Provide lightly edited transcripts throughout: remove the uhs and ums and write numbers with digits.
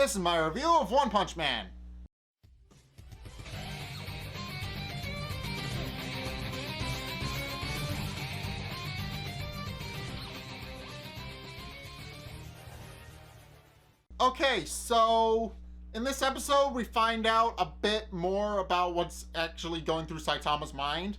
this is my review of One Punch Man. Okay, so in this episode we find out a bit more about what's actually going through Saitama's mind.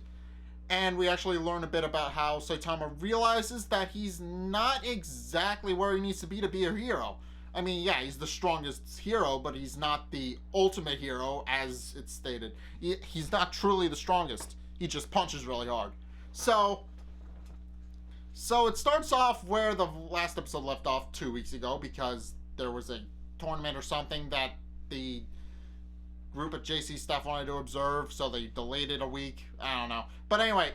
And we actually learn a bit about how Saitama realizes that he's not exactly where he needs to be a hero. I mean, yeah, he's the strongest hero, but he's not the ultimate hero, as it's stated. He's not truly the strongest. He just punches really hard. So it starts off where the last episode left off 2 weeks ago, because there was a tournament or something that the group of JC staff wanted to observe, so they delayed it a week. I don't know. But anyway,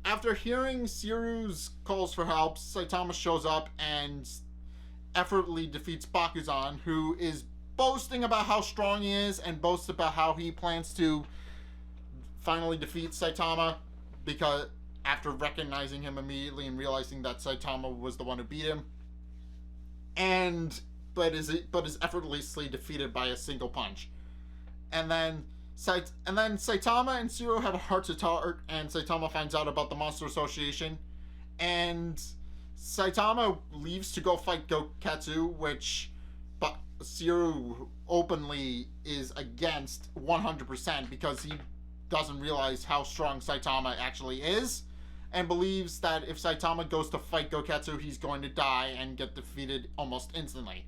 after hearing Siru's calls for help, Saitama shows up and effortlessly defeats Bakuzan, who is boasting about how strong he is and boasts about how he plans to finally defeat Saitama, because after recognizing him immediately and realizing that Saitama was the one who beat him, but is effortlessly defeated by a single punch. And then Saitama and Siru have a heart-to-heart, and Saitama finds out about the Monster Association, and Saitama leaves to go fight Goketsu, which Siru openly is against 100% because he doesn't realize how strong Saitama actually is, and believes that if Saitama goes to fight Goketsu, he's going to die and get defeated almost instantly.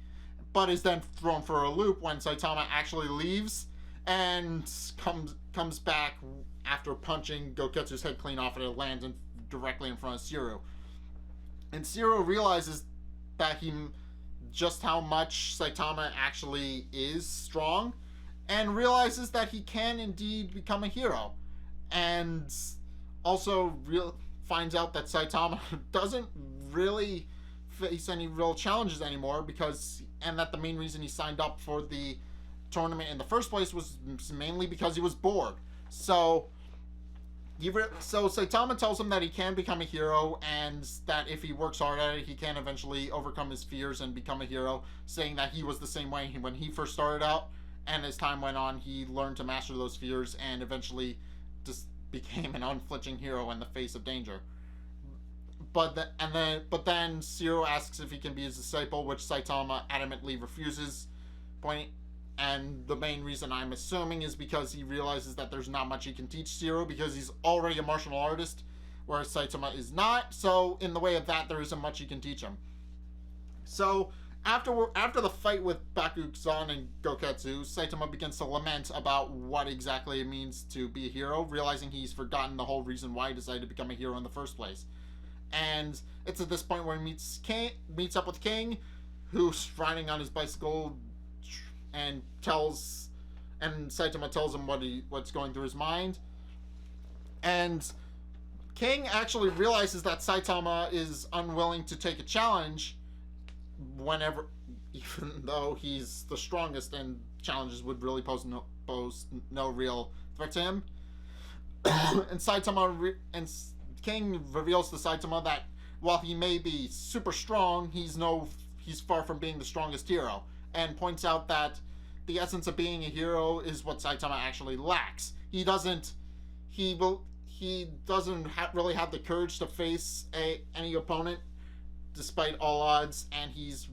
But is then thrown for a loop when Saitama actually leaves and comes back after punching Goketsu's head clean off, and it lands directly in front of Siru. And Siru realizes that just how much Saitama actually is strong, and realizes that he can indeed become a hero. And also finds out that Saitama doesn't really face any real challenges anymore, and that the main reason he signed up for the tournament in the first place was mainly because he was bored. So Saitama tells him that he can become a hero, and that if he works hard at it, he can eventually overcome his fears and become a hero, saying that he was the same way when he first started out, and as time went on, he learned to master those fears and eventually just became an unflinching hero in the face of danger. But then Siru asks if he can be his disciple, which Saitama adamantly refuses. And the main reason, I'm assuming, is because he realizes that there's not much he can teach Siru, because he's already a martial artist, whereas Saitama is not. So in the way of that, there isn't much he can teach him. So after the fight with Bakuzan and Goketsu, Saitama begins to lament about what exactly it means to be a hero, realizing he's forgotten the whole reason why he decided to become a hero in the first place. And it's at this point where he meets up with King, who's riding on his bicycle, and Saitama tells him what's going through his mind. And King actually realizes that Saitama is unwilling to take a challenge even though he's the strongest and challenges would really pose no real threat to him. And King reveals to Saitama that while he may be super strong, he's far from being the strongest hero, and points out that the essence of being a hero is what Saitama actually lacks. He doesn't really have the courage to face any opponent despite all odds, and he's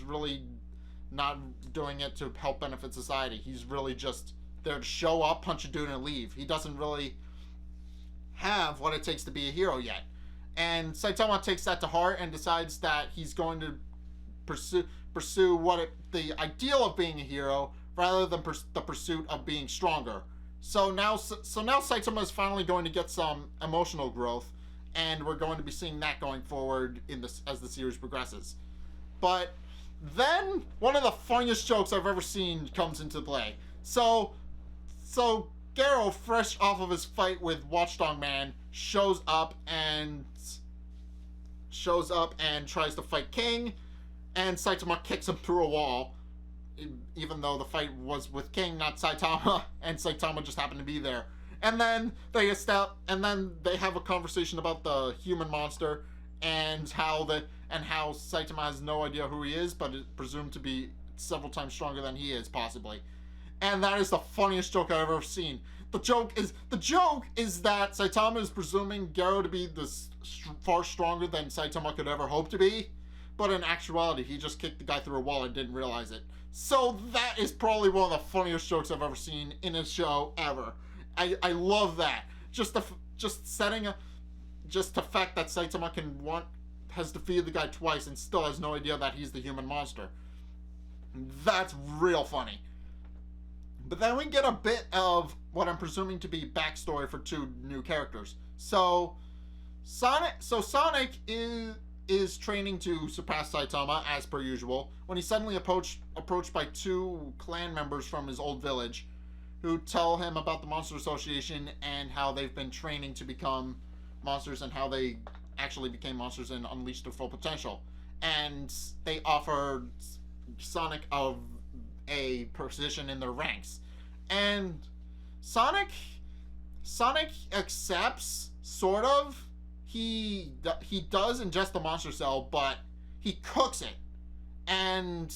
really not doing it to help benefit society. He's really just there to show up, punch a dude, and leave. He doesn't really have what it takes to be a hero yet. And Saitama takes that to heart and decides that he's going to pursue the ideal of being a hero rather than the pursuit of being stronger. So now Saitama is finally going to get some emotional growth, and we're going to be seeing that going forward as the series progresses. But then one of the funniest jokes I've ever seen comes into play. So Garo, fresh off of his fight with Watchdog Man, shows up and tries to fight King, and Saitama kicks him through a wall, even though the fight was with King, not Saitama, and Saitama just happened to be there. And then they have a conversation about the human monster, and how Saitama has no idea who he is, but is presumed to be several times stronger than he is, possibly. And that is the funniest joke I've ever seen. The joke is that Saitama is presuming Garo to be far stronger than Saitama could ever hope to be, but in actuality, he just kicked the guy through a wall and didn't realize it. So that is probably one of the funniest jokes I've ever seen in a show ever. I love that. Just the fact that Saitama has defeated the guy twice and still has no idea that he's the human monster. That's real funny. But then we get a bit of what I'm presuming to be backstory for two new characters. So Sonic is training to surpass Saitama as per usual when he's suddenly approached by two clan members from his old village who tell him about the Monster Association and how they've been training to become monsters and how they actually became monsters and unleashed their full potential. And they offer Sonic a position in their ranks. And Sonic accepts, sort of. He does ingest the monster cell, but he cooks it. And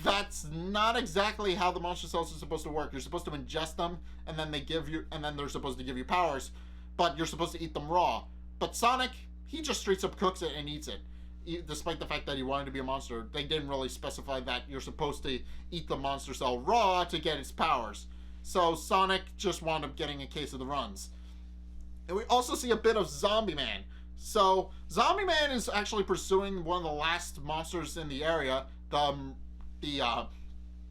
that's not exactly how the monster cells are supposed to work. You're supposed to ingest them, and then they're supposed to give you powers, but you're supposed to eat them raw. But Sonic, he just straight up cooks it and eats it. Despite the fact that he wanted to be a monster, they didn't really specify that you're supposed to eat the monster cell raw to get its powers. So Sonic just wound up getting a case of the runs. And we also see a bit of Zombie Man. So Zombie Man is actually pursuing one of the last monsters in the area, the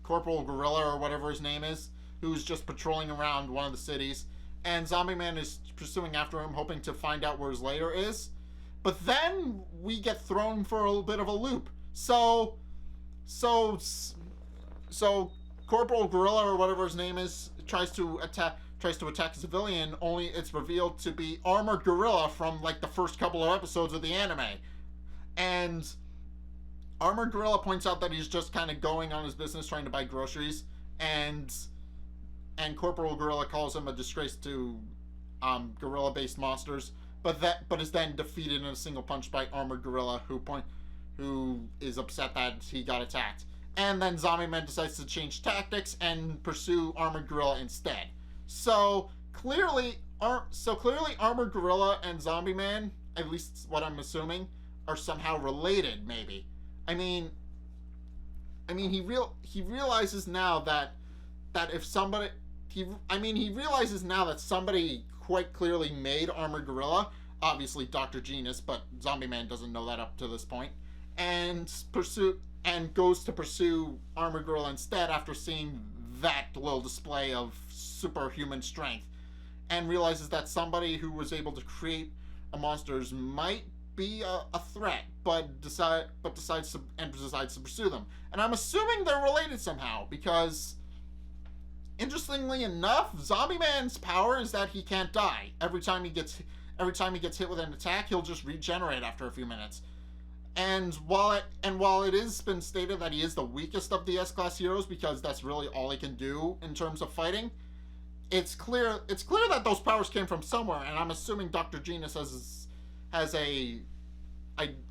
Corporal Gorilla or whatever his name is, who's just patrolling around one of the cities. And Zombie Man is pursuing after him, hoping to find out where his lair is. But then we get thrown for a little bit of a loop. So Corporal Gorilla or whatever his name is tries to attack a civilian, only it's revealed to be Armored Gorilla from like the first couple of episodes of the anime. And Armored Gorilla points out that he's just kind of going on his business trying to buy groceries, and Corporal Gorilla calls him a disgrace to gorilla-based monsters, but is then defeated in a single punch by Armored Gorilla, who is upset that he got attacked. And then Zombie Man decides to change tactics and pursue Armored Gorilla instead. So clearly Armored Gorilla and Zombie Man, at least what I'm assuming, are somehow related. Maybe. I mean, he realizes now that if somebody, he realizes now that somebody quite clearly made Armored Gorilla. Obviously, Dr. Genius, but Zombie Man doesn't know that up to this point, and goes to pursue Armored Gorilla instead after seeing that little display of superhuman strength, and realizes that somebody who was able to create monsters might be a threat, but decides to pursue them. And I'm assuming they're related somehow, because interestingly enough, Zombie Man's power is that he can't die. Every time he gets hit with an attack, he'll just regenerate after a few minutes. And while it has been stated that he is the weakest of the S-Class heroes because that's really all he can do in terms of fighting, it's clear that those powers came from somewhere, and I'm assuming Dr. Genius has a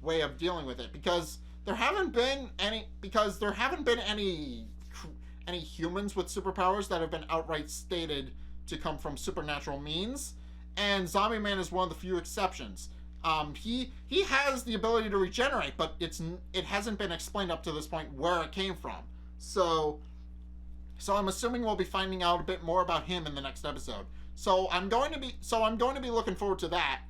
way of dealing with it, because there haven't been any humans with superpowers that have been outright stated to come from supernatural means, and Zombie Man is one of the few exceptions. He has the ability to regenerate, but it hasn't been explained up to this point where it came from. So I'm assuming we'll be finding out a bit more about him in the next episode. So I'm going to be looking forward to that.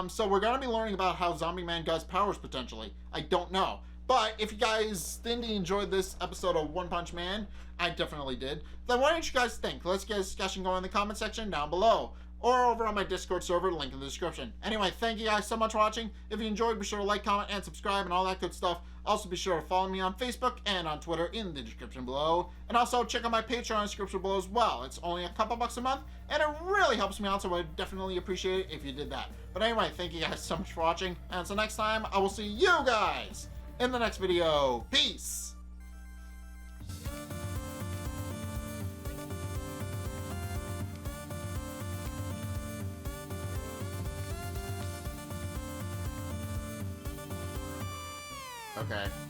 So we're going to be learning about how Zombie Man gets powers potentially. I don't know. But if you guys didn't enjoy this episode of One Punch Man, I definitely did, then what did you guys think? Let's get a discussion going in the comment section down below, or over on my Discord server, link in the description. Anyway, thank you guys so much for watching. If you enjoyed, be sure to like, comment, and subscribe, and all that good stuff. Also, be sure to follow me on Facebook and on Twitter in the description below. And also, check out my Patreon in the description below as well. It's only a couple bucks a month, and it really helps me out, so I'd definitely appreciate it if you did that. But anyway, thank you guys so much for watching, and until next time, I will see you guys in the next video. Peace! Okay.